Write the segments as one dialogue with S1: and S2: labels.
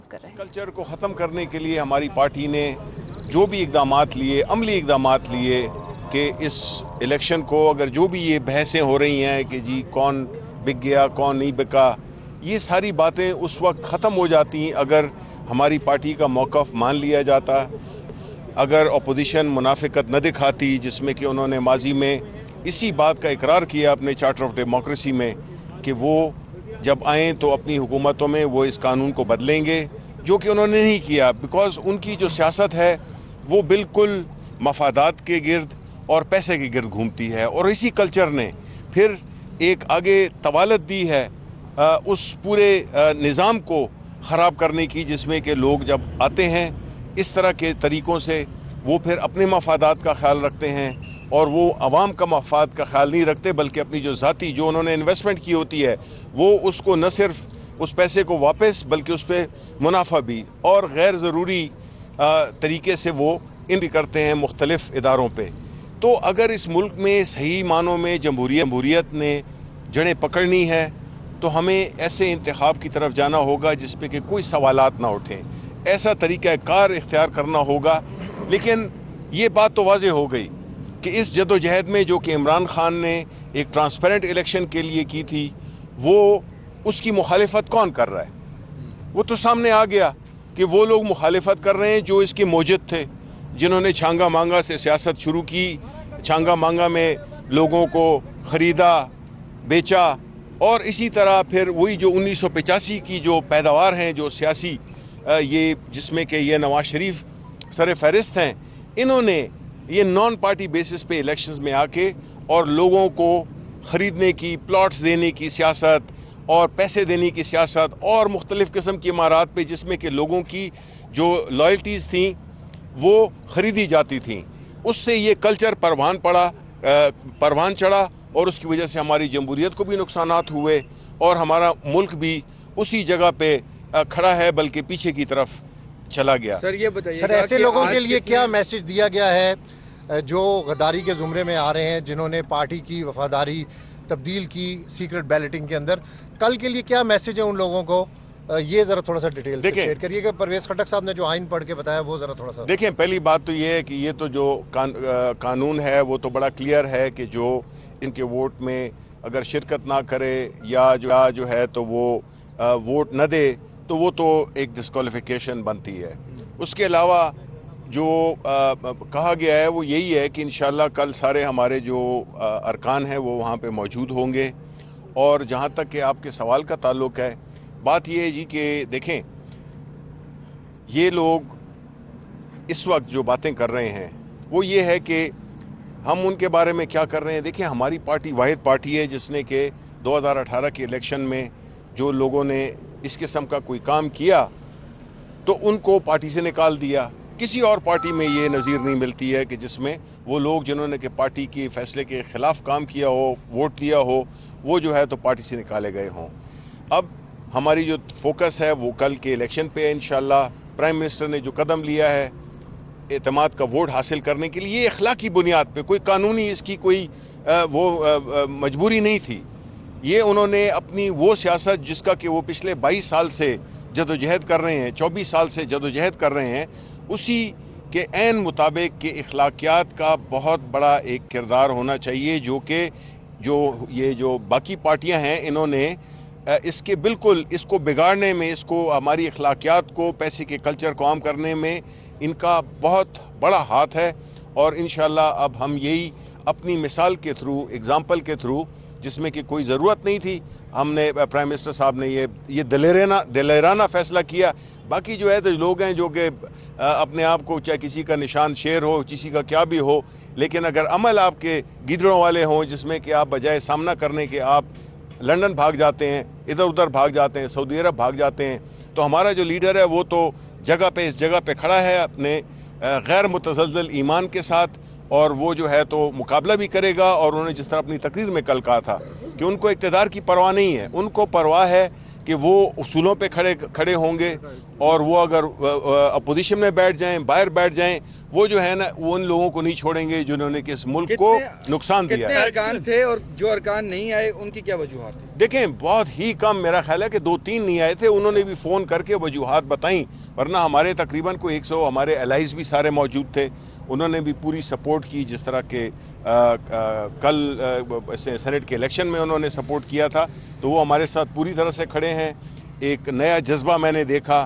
S1: آغاز کر رہے ہیں۔
S2: کلچر کو ختم کرنے کے لیے ہماری پارٹی نے جو بھی اقدامات لیے، عملی اقدامات لیے کہ اس الیکشن کو اگر جو بھی یہ بحثیں ہو رہی ہیں کہ جی کون بک گیا کون نہیں بکا، یہ ساری باتیں اس وقت ختم ہو جاتی اگر ہماری پارٹی کا موقف مان لیا جاتا، اگر اپوزیشن منافقت نہ دکھاتی، جس میں کہ انہوں نے ماضی میں اسی بات کا اقرار کیا اپنے چارٹر آف ڈیموکریسی میں کہ وہ جب آئیں تو اپنی حکومتوں میں وہ اس قانون کو بدلیں گے، جو کہ انہوں نے نہیں کیا، بیکاز ان کی جو سیاست ہے وہ بالکل مفادات کے گرد اور پیسے کے گرد گھومتی ہے، اور اسی کلچر نے پھر ایک آگے طوالت دی ہے اس پورے نظام کو خراب کرنے کی، جس میں کہ لوگ جب آتے ہیں اس طرح کے طریقوں سے وہ پھر اپنے مفادات کا خیال رکھتے ہیں اور وہ عوام کا مفاد کا خیال نہیں رکھتے، بلکہ اپنی جو ذاتی جو انہوں نے انویسٹمنٹ کی ہوتی ہے وہ اس کو نہ صرف اس پیسے کو واپس بلکہ اس پہ منافع بھی اور غیر ضروری طریقے سے وہ بھی کرتے ہیں مختلف اداروں پہ۔ تو اگر اس ملک میں صحیح معنوں میں جمہوریت نے جڑیں پکڑنی ہے تو ہمیں ایسے انتخاب کی طرف جانا ہوگا جس پہ کہ کوئی سوالات نہ اٹھیں، ایسا طریقہ کار اختیار کرنا ہوگا۔ لیکن یہ بات تو واضح ہو گئی کہ اس جدوجہد میں جو کہ عمران خان نے ایک ٹرانسپیرنٹ الیکشن کے لیے کی تھی، وہ اس کی مخالفت کون کر رہا ہے؟ وہ تو سامنے آ گیا کہ وہ لوگ مخالفت کر رہے ہیں جو اس کے موجد تھے، جنہوں نے چھانگا مانگا سے سیاست شروع کی، چھانگا مانگا میں لوگوں کو خریدا بیچا، اور اسی طرح پھر وہی جو 1985 کی جو پیداوار ہیں جو سیاسی یہ جس میں کہ یہ نواز شریف سر فہرست ہیں، انہوں نے یہ نان پارٹی بیسس پہ الیکشنز میں آ کے اور لوگوں کو خریدنے کی، پلاٹس دینے کی سیاست اور پیسے دینے کی سیاست اور مختلف قسم کی عمارات پہ جس میں کہ لوگوں کی جو لائلٹیز تھیں وہ خریدی جاتی تھیں، اس سے یہ کلچر پروان چڑھا اور اس کی وجہ سے ہماری جمہوریت کو بھی نقصانات ہوئے اور ہمارا ملک بھی اسی جگہ پہ کھڑا ہے بلکہ پیچھے کی طرف چلا گیا۔
S3: سر یہ بتائیے
S4: سر ایسے لوگوں کے لیے کیا میسج دیا گیا ہے جو غداری کے زمرے میں آ رہے ہیں، جنہوں نے پارٹی کی وفاداری تبدیل کی سیکرٹ بیلٹنگ کے اندر، کل کے لیے کیا میسج ہے ان لوگوں کو؟ یہ ذرا تھوڑا سا ڈیٹیل سے شیئر کریے کہ پرویز خٹک صاحب نے جو آئین پڑھ کے بتایا وہ ذرا تھوڑا سا
S2: دیکھیں۔ پہلی بات تو یہ ہے کہ یہ تو جو قانون ہے وہ تو بڑا کلیئر ہے کہ جو ان کے ووٹ میں اگر شرکت نہ کرے یا جو ہے تو وہ ووٹ نہ دے تو وہ تو ایک ڈسکوالیفیکیشن بنتی ہے۔ اس کے علاوہ جو کہا گیا ہے وہ یہی ہے کہ انشاءاللہ کل سارے ہمارے جو ارکان ہیں وہ وہاں پہ موجود ہوں گے، اور جہاں تک کہ آپ کے سوال کا تعلق ہے، بات یہ ہے جی کہ دیکھیں یہ لوگ اس وقت جو باتیں کر رہے ہیں وہ یہ ہے کہ ہم ان کے بارے میں کیا کر رہے ہیں۔ دیکھیں ہماری پارٹی واحد پارٹی ہے جس نے کہ 2018 کے الیکشن میں جو لوگوں نے اس قسم کا کوئی کام کیا تو ان کو پارٹی سے نکال دیا۔ کسی اور پارٹی میں یہ نظیر نہیں ملتی ہے کہ جس میں وہ لوگ جنہوں نے کہ پارٹی کے فیصلے کے خلاف کام کیا ہو، ووٹ دیا ہو، وہ جو ہے تو پارٹی سے نکالے گئے ہوں۔ اب ہماری جو فوکس ہے وہ کل کے الیکشن پہ ہے۔ انشاءاللہ پرائم منسٹر نے جو قدم لیا ہے اعتماد کا ووٹ حاصل کرنے کے لیے، یہ اخلاقی بنیاد پہ، کوئی قانونی اس کی کوئی وہ مجبوری نہیں تھی۔ یہ انہوں نے اپنی وہ سیاست جس کا کہ وہ پچھلے 22 سال سے جدوجہد کر رہے ہیں، 24 سال سے جدوجہد کر رہے ہیں، اسی کے عین مطابق کہ اخلاقیات کا بہت بڑا ایک کردار ہونا چاہیے، جو کہ یہ جو باقی پارٹیاں ہیں انہوں نے اس کے بالکل اس کو بگاڑنے میں، اس کو ہماری اخلاقیات کو، پیسے کے کلچر کو عام کرنے میں ان کا بہت بڑا ہاتھ ہے۔ اور انشاءاللہ اب ہم یہی اپنی مثال کے تھرو، اگزامپل کے تھرو، جس میں کہ کوئی ضرورت نہیں تھی، ہم نے پرائم منسٹر صاحب نے یہ دلیرانہ فیصلہ کیا۔ باقی جو ہے تو لوگ ہیں جو کہ اپنے آپ کو، چاہے کسی کا نشان شیر ہو، کسی کا کیا بھی ہو، لیکن اگر عمل آپ کے گیدڑوں والے ہوں جس میں کہ آپ بجائے سامنا کرنے کے آپ لندن بھاگ جاتے ہیں، ادھر ادھر بھاگ جاتے ہیں، سعودی عرب بھاگ جاتے ہیں، تو ہمارا جو لیڈر ہے وہ تو جگہ پہ اس جگہ پہ کھڑا ہے اپنے غیر متزلزل ایمان کے ساتھ، اور وہ جو ہے تو مقابلہ بھی کرے گا۔ اور انہوں نے جس طرح اپنی تقریر میں کل کہا تھا کہ ان کو اقتدار کی پرواہ نہیں ہے، ان کو پرواہ ہے کہ وہ اصولوں پہ کھڑے ہوں گے اور وہ اگر اپوزیشن میں بیٹھ جائیں، باہر بیٹھ جائیں، وہ جو ہے نا وہ ان لوگوں کو نہیں چھوڑیں گے جنہوں نے کہ اس ملک کو نقصان دیا ہے۔
S1: کتنے ارکان تھے اور جو ارکان نہیں آئے ان کی کیا وجوہات تھی؟
S2: دیکھیں بہت ہی کم، میرا خیال ہے کہ 2-3 نہیں آئے تھے، انہوں نے بھی فون کر کے وجوہات بتائیں، ورنہ ہمارے تقریباً کوئی 100 ہمارے الائز بھی سارے موجود تھے، انہوں نے بھی پوری سپورٹ کی، جس طرح کہ کل سینٹ کے الیکشن میں انہوں نے سپورٹ کیا تھا، تو وہ ہمارے ساتھ پوری طرح سے کھڑے ہیں۔ ایک نیا جذبہ میں نے دیکھا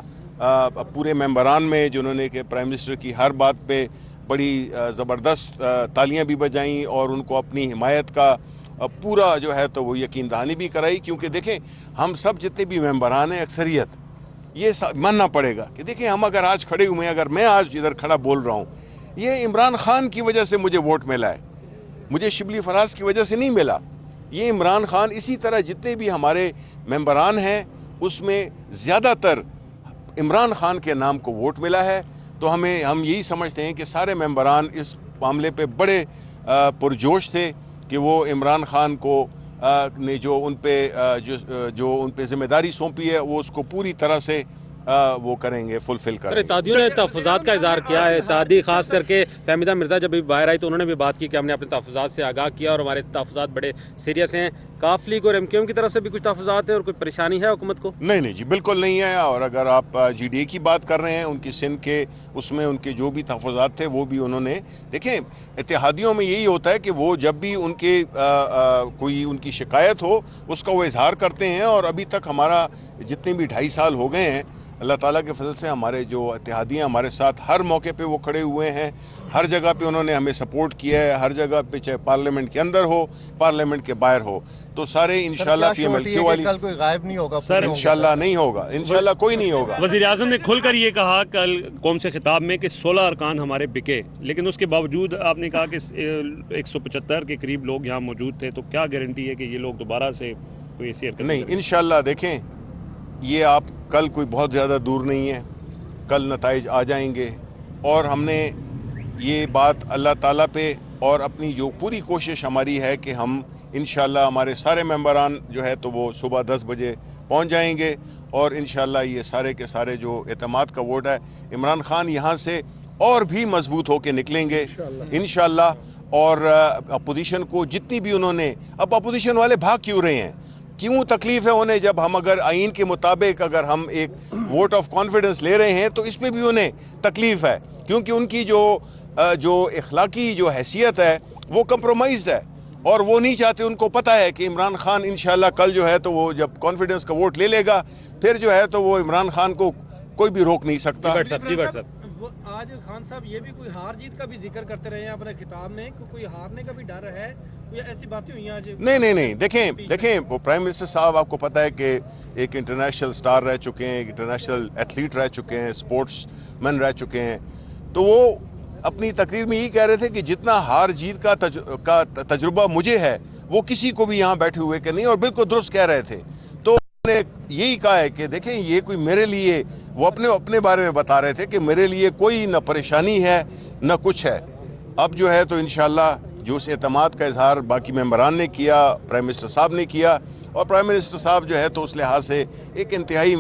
S2: پورے ممبران میں، جنہوں نے کہ پرائم منسٹر کی ہر بات پہ بڑی زبردست تالیاں بھی بجائیں اور ان کو اپنی حمایت کا پورا جو ہے تو وہ یقین دہانی بھی کرائی، کیونکہ دیکھیں ہم سب جتنے بھی ممبران ہیں اکثریت یہ ماننا پڑے گا کہ دیکھیں ہم اگر آج کھڑے ہوئے ہیں، اگر میں آج ادھر کھڑا بول رہا ہوں، یہ عمران خان کی وجہ سے مجھے ووٹ ملا ہے، مجھے شبلی فراز کی وجہ سے نہیں ملا، یہ عمران خان، اسی طرح جتنے بھی ہمارے ممبران ہیں اس میں زیادہ تر عمران خان کے نام کو ووٹ ملا ہے۔ تو ہم یہی سمجھتے ہیں کہ سارے ممبران اس معاملے پہ بڑے پرجوش تھے کہ وہ عمران خان کو نے جو ان پہ ذمہ داری سونپی ہے وہ اس کو پوری طرح سے وہ کریں گے، فلفل کریں گے۔
S3: اتحادیوں نے تحفظات کا اظہار کیا ہے، اتحادی خاص کر کے فہمیدہ مرزا جب بھی باہر آئی تو انہوں نے بھی بات کی کہ ہم نے اپنے تحفظات سے آگاہ کیا اور ہمارے تحفظات بڑے سیریس ہیں۔ کاف لیگ اور MQM کی طرف سے بھی کچھ تحفظات ہیں اور کوئی پریشانی ہے حکومت کو؟
S2: نہیں جی، بالکل نہیں ہے، اور اگر آپ GDA کی بات کر رہے ہیں، ان کی سندھ کے اس میں ان کے جو بھی تحفظات تھے وہ بھی انہوں نے، دیکھیں اتحادیوں میں یہی ہوتا ہے کہ وہ جب بھی ان کے کوئی ان کی شکایت ہو اس کا وہ اظہار کرتے ہیں، اور ابھی تک ہمارا جتنے بھی 2.5 سال ہو گئے ہیں، اللہ تعالیٰ کے فضل سے ہمارے جو اتحادی ہیں ہمارے ساتھ ہر موقع پہ وہ کھڑے ہوئے ہیں، ہر جگہ پہ انہوں نے ہمیں سپورٹ کیا ہے، ہر جگہ پہ چاہے پارلیمنٹ کے اندر ہو، پارلیمنٹ کے باہر ہو، تو سارے انشاءاللہ PMLQ والی
S4: کل کوئی غائب نہیں ہوگا
S3: سر،
S2: انشاءاللہ نہیں ہوگا، انشاءاللہ کوئی نہیں ہوگا۔
S5: وزیر اعظم نے کھل کر یہ کہا کل قوم سے خطاب میں کہ 16 ارکان ہمارے بکے، لیکن اس کے باوجود آپ نے کہا کہ 175 کے قریب لوگ یہاں موجود تھے، تو کیا گارنٹی ہے کہ یہ لوگ دوبارہ سے کوئی ایسی حرکت
S2: نہیں؟ انشاءاللہ دیکھیں یہ آپ کل کوئی بہت زیادہ دور نہیں ہے، کل نتائج آ جائیں گے، اور ہم نے یہ بات اللہ تعالیٰ پہ اور اپنی جو پوری کوشش ہماری ہے کہ ہم انشاءاللہ ہمارے سارے ممبران جو ہے تو وہ صبح 10 بجے پہنچ جائیں گے، اور انشاءاللہ یہ سارے کے سارے جو اعتماد کا ووٹ ہے، عمران خان یہاں سے اور بھی مضبوط ہو کے نکلیں گے انشاءاللہ۔ اور اپوزیشن کو جتنی بھی انہوں نے، اب اپوزیشن والے بھاگ کیوں رہے ہیں، کیوں تکلیف ہے انہیں، جب ہم اگر آئین کے مطابق اگر ہم ایک ووٹ آف کانفیڈنس لے رہے ہیں تو اس پہ بھی انہیں تکلیف ہے، کیونکہ ان کی جو اخلاقی جو حیثیت ہے وہ کمپرومائزڈ ہے، اور وہ نہیں چاہتے، ان کو پتہ ہے کہ عمران خان انشاءاللہ کل جو ہے تو وہ جب کانفیڈنس کا ووٹ لے لے گا، پھر جو ہے تو وہ عمران خان کو کوئی بھی روک نہیں سکتا۔
S6: آج خان صاحب یہ بھی کوئی ہار جیت کا بھی ذکر کرتے رہے ہیں اپنے خطاب میں، کوئی ہارنے کا بھی ڈر ہے، کوئی ایسی باتیں ہوئی ہیں آج؟
S2: نہیں، دیکھیں وہ پرائم منسٹر صاحب آپ کو پتہ ہے کہ ایک انٹرنیشنل سٹار رہ چکے ہیں، ایک انٹرنیشنل ایتھلیٹ رہ چکے ہیں، سپورٹس مین رہ چکے ہیں، تو وہ اپنی تقریر میں یہی کہہ رہے تھے کہ جتنا ہار جیت کا تجربہ مجھے ہے وہ کسی کو بھی یہاں بیٹھے ہوئے کہ نہیں، اور بالکل درست کہہ رہے تھے۔ تو انہوں نے یہی کہا ہے کہ دیکھیں یہ کوئی میرے لیے، وہ اپنے بارے میں بتا رہے تھے کہ میرے لیے کوئی نہ پریشانی ہے نہ کچھ ہے، اب جو ہے تو انشاءاللہ جو اس اعتماد کا اظہار باقی ممبران نے کیا، پرائم منسٹر صاحب نے کیا، اور پرائم منسٹر صاحب جو ہے تو اس لحاظ سے ایک انتہائی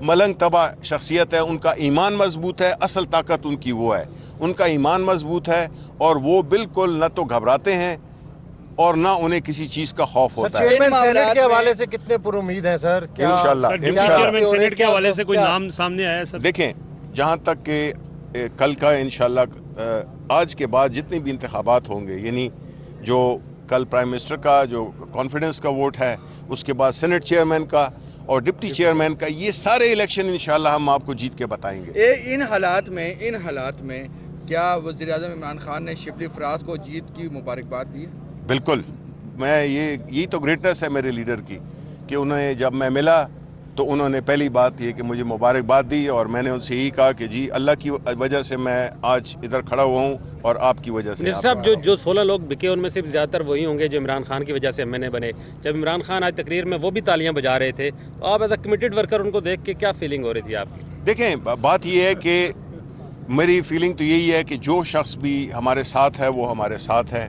S2: ملنگ طبع شخصیت ہے، ان کا ایمان مضبوط ہے، اصل طاقت ان کی وہ ہے، ان کا ایمان مضبوط ہے، اور وہ بالکل نہ تو گھبراتے ہیں اور نہ انہیں کسی چیز کا خوف ہوتا ہے۔
S4: چیئرمین سینٹ کے حوالے سے کتنے پر امید ہیں سر؟
S2: انشاءاللہ
S5: چیئرمین سینٹ کے حوالے سے کوئی نام سامنے آیا ہے سر؟
S2: دیکھیں جہاں تک کہ کل کا انشاءاللہ آج کے بعد جتنے بھی انتخابات ہوں گے، یعنی جو کل پرائم منسٹر کا جو کانفیڈنس کا ووٹ ہے، اس کے بعد سینٹ چیئرمین کا اور ڈپٹی چیئرمین کا، یہ سارے الیکشن انشاءاللہ ہم آپ کو جیت کے بتائیں گے۔
S1: ان حالات میں کیا وزیر اعظم عمران خان نے شبلی فراز کو جیت کی مبارکباد دی؟
S2: بالکل، میں یہی تو گریٹنس ہے میرے لیڈر کی کہ انہیں جب میں ملا تو انہوں نے پہلی بات یہ کہ مجھے مبارکباد دی، اور میں نے ان سے یہی کہا کہ جی اللہ کی وجہ سے میں آج ادھر کھڑا ہوا ہوں اور آپ کی وجہ سے۔
S3: صاحب جو 16 لوگ بکے ان میں سے زیادہ تر وہی ہوں گے جو عمران خان کی وجہ سے MNA بنے۔ جب عمران خان آج تقریر میں وہ بھی تالیاں بجا رہے تھے، تو آپ ایز اے کمیٹڈ ورکر ان کو دیکھ کے کیا فیلنگ ہو رہی تھی آپ کی؟
S2: دیکھیں بات یہ ہے کہ میری فیلنگ تو یہی ہے کہ جو شخص بھی ہمارے ساتھ ہے وہ ہمارے ساتھ ہے،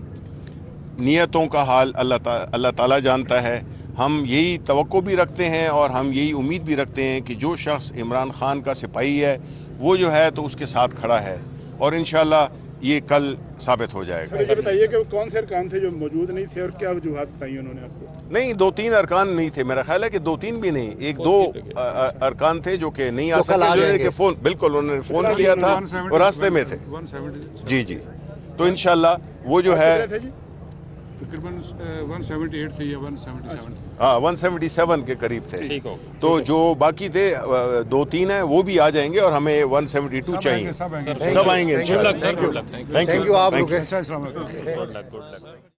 S2: نیتوں کا حال اللہ تعالیٰ جانتا ہے، ہم یہی توقع بھی رکھتے ہیں اور ہم یہی امید بھی رکھتے ہیں کہ جو شخص عمران خان کا سپاہی ہے وہ جو ہے تو اس کے ساتھ کھڑا ہے اور انشاءاللہ یہ کل ثابت ہو جائے گا.
S7: یہ بتائیے کہ کون سے ارکان تھے جو موجود نہیں تھے اور کیا وجوہات بتائی انہوں نے آپ کو؟
S2: نہیں 2-3 ارکان نہیں تھے, میرا خیال ہے کہ 2-3 بھی نہیں, 1-2 ارکان تھے جو کہ نہیں آ سکتے, کہ فون بالکل انہوں نے فون کیا تھا اور راستے میں تھے. جی تو انشاءاللہ وہ جو ہے
S7: تقریباً 178 تھے یا 177
S2: ہاں 177 کے قریب تھے. تو جو باقی تھے 2-3 ہیں وہ بھی آ جائیں گے اور ہمیں 172 چاہیے. سب آئیں گے انشاءاللہ.
S4: تھینک یو آپ لوگ.
S7: السلام علیکم.